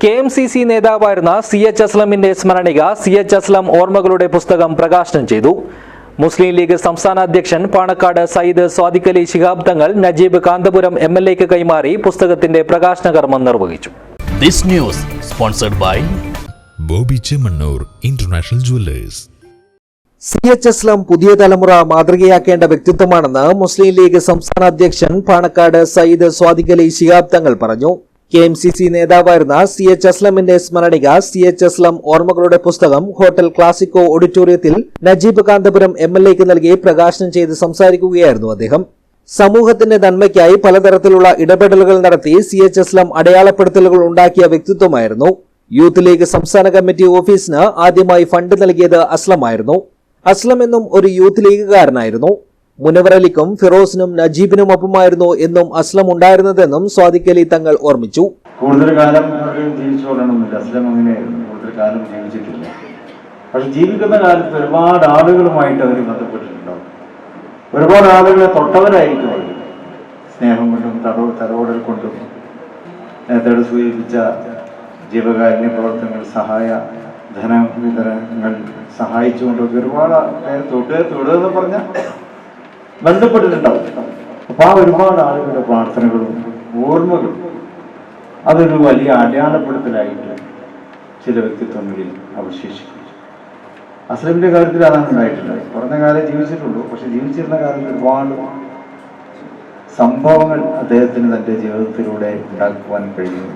KMCC നേതാവായിരുന്ന CH അസ്ലമിന്റെ സ്മരണിക CH Aslam ഓർമ്മകളുടെ പുസ്തകം പ്രകാശനം ചെയ്തു. മുസ്ലിം ലീഗ് സംസ്ഥാന അധ്യക്ഷൻ പാണക്കാട് സയ്യിദ് സ്വാദിഖ് അലി ശിഹാബ് തങ്ങൾ നജീബ് കാന്തപുരം MLAക്ക് കൈമാറി പുസ്തകത്തിന്റെ പ്രകാശന കർമ്മം നിർവഹിച്ചു. This news sponsored by Bobby Chemmanur international jewellers. CH Aslam പുതിയ തലമുറ മാതൃകയാക്കേണ്ട വ്യക്തിത്വമാണെന്ന് മുസ്ലിം ലീഗ് സംസ്ഥാന അധ്യക്ഷൻ പാണക്കാട് സയ്യിദ് സ്വാദിഖ് അലി ശിഹാബ് തങ്ങൾ പറഞ്ഞു. KMCC നേതാവായിരുന്ന CH അസ്ലമിന്റെ സ്മരണിക CH അസ്ലം ഓർമ്മകളുടെ പുസ്തകം ഹോട്ടൽ ക്ലാസിക്കോ ഓഡിറ്റോറിയത്തിൽ നജീബ് കാന്തപുരം MLAക്ക് നൽകി പ്രകാശനം ചെയ്ത് സംസാരിക്കുകയായിരുന്നു അദ്ദേഹം. സമൂഹത്തിന്റെ നന്മയ്ക്കായി പലതരത്തിലുള്ള ഇടപെടലുകൾ നടത്തി CH അസ്ലം അടയാളപ്പെടുത്തലുകൾ ഉണ്ടാക്കിയ വ്യക്തിത്വമായിരുന്നു. യൂത്ത് ലീഗ് സംസ്ഥാന കമ്മിറ്റി ഓഫീസിന് ആദ്യമായി ഫണ്ട് നൽകിയത് അസ്ലമായിരുന്നു. അസ്ലം എന്നും ഒരു യൂത്ത് ലീഗുകാരനായിരുന്നു. മുനവർ അലിക്കും ഫിറോസിനും നജീബിനുമൊപ്പമായിരുന്നു എന്നും അസ്ലം ഉണ്ടായിരുന്നതെന്നും സ്വാദിഖ് അലി തങ്ങൾ ഓർമ്മിച്ചു. കൂടുതൽ കാലം ജീവിച്ചോളണമെന്നില്ല, അസ്ലം അങ്ങനെ കൂടുതൽ കാലം ജീവിച്ചിട്ടില്ല. പക്ഷെ ജീവിക്കുന്ന കാലത്ത് ഒരുപാട് ആളുകളുമായിട്ട് അവർ ബന്ധപ്പെട്ടിട്ടുണ്ടാവും. ഒരുപാട് ആളുകളെ തൊട്ടവരായിരിക്കും അവർ. സ്നേഹം കൊണ്ടും തലോടൽ കൊണ്ടും നേരത്തെ സൂചിപ്പിച്ച ജീവകാരുണ്യ പ്രവർത്തനങ്ങൾ, സഹായ ധന വിതരണങ്ങൾ സഹായിച്ചുകൊണ്ടൊക്കെ ഒരുപാട് പേര് തൊടുകയെന്ന് പറഞ്ഞാൽ ബന്ധപ്പെട്ടിട്ടുണ്ടാവും. അപ്പൊ ആ ഒരുപാട് ആളുകളുടെ പ്രാർത്ഥനകളും ഓർമ്മകളും അതൊരു വലിയ അടയാളപ്പെടുത്തലായിട്ട് ചില വ്യക്തിത്വങ്ങളിൽ അവശേഷിക്കും. അസ്ലമിന്റെ കാര്യത്തിൽ അതാണ് ഉണ്ടായിട്ടുള്ളത്. കുറഞ്ഞ കാലം ജീവിച്ചിട്ടുള്ളൂ, പക്ഷെ ജീവിച്ചിരുന്ന കാലത്ത് ഒരുപാട് സംഭവങ്ങൾ അദ്ദേഹത്തിന് തന്റെ ജീവിതത്തിലൂടെ ഉണ്ടാക്കുവാൻ കഴിയുന്നു.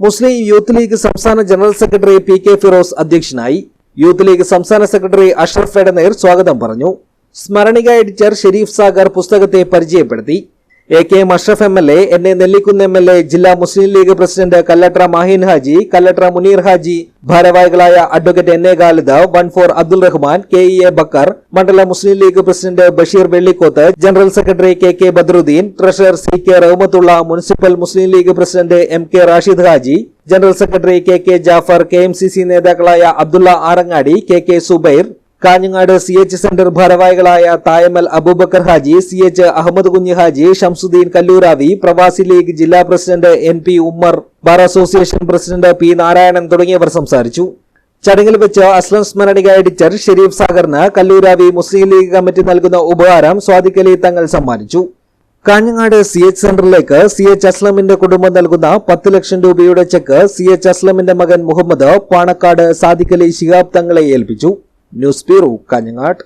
മുസ്ലിം യൂത്ത് ലീഗ് സംസ്ഥാന ജനറൽ സെക്രട്ടറി PK ഫിറോസ് അധ്യക്ഷനായി. യൂത്ത് ലീഗ് സംസ്ഥാന സെക്രട്ടറി അഷ്റഫ് എടനീർ സ്വാഗതം പറഞ്ഞു. സ്മരണിക എഡിറ്റർ ഷെരീഫ് സാഗർ പുസ്തകത്തെ പരിചയപ്പെടുത്തി. AKM Ashraf MLA, NA Nellikkunnu MLA, ജില്ലാ മുസ്ലിം ലീഗ് പ്രസിഡന്റ് കല്ലട്ര മാഹിൻ ഹാജി, കല്ലട്ര മുനീർ ഹാജി, ഭാരവാഹികളായ advocate NA Khalid, 14 Abdul Rahman, KEA Bakkar, മണ്ഡല Muslim League president Basheer Vellikkoth, general secretary KK Badruddin, treasurer CK Rahmathulla, municipal Muslim League president MK Rashid Haji, general secretary KK Jafar, KMCC നേതാക്കളായ Abdulla Arangadi, KK Subair, Kanhangad CH centre ഭാരവാഹികളായ തായമൽ അബൂബക്കർ ഹാജി, CH അഹമ്മദ് കുഞ്ഞി ഹാജി, ഷംസുദ്ദീൻ കല്ലൂരാവി, പ്രവാസി ലീഗ് ജില്ലാ president NP Ummer, bar association president P Narayanan തുടങ്ങിയവർ സംസാരിച്ചു. ചടങ്ങിൽ വെച്ച് അസ്ലം സ്മരണിക എഡിറ്റർ ഷെരീഫ് സാഗറിന് കല്ലൂരാവി മുസ്ലിം ലീഗ് കമ്മിറ്റി നൽകുന്ന ഉപഹാരം സ്വാദിഖ് അലി തങ്ങൾ സമ്മാനിച്ചു. കാഞ്ഞങ്ങാട് CH സെന്ററിലേക്ക് CH അസ്ലമിന്റെ കുടുംബം നൽകുന്ന 10 ലക്ഷം രൂപയുടെ ചെക്ക് CH അസ്ലമിന്റെ മകൻ മുഹമ്മദ് പാണക്കാട് സാദിഖ് അലി ശിഹാബ് തങ്ങളെ ഏൽപ്പിച്ചു. News bureau, Kanhangad.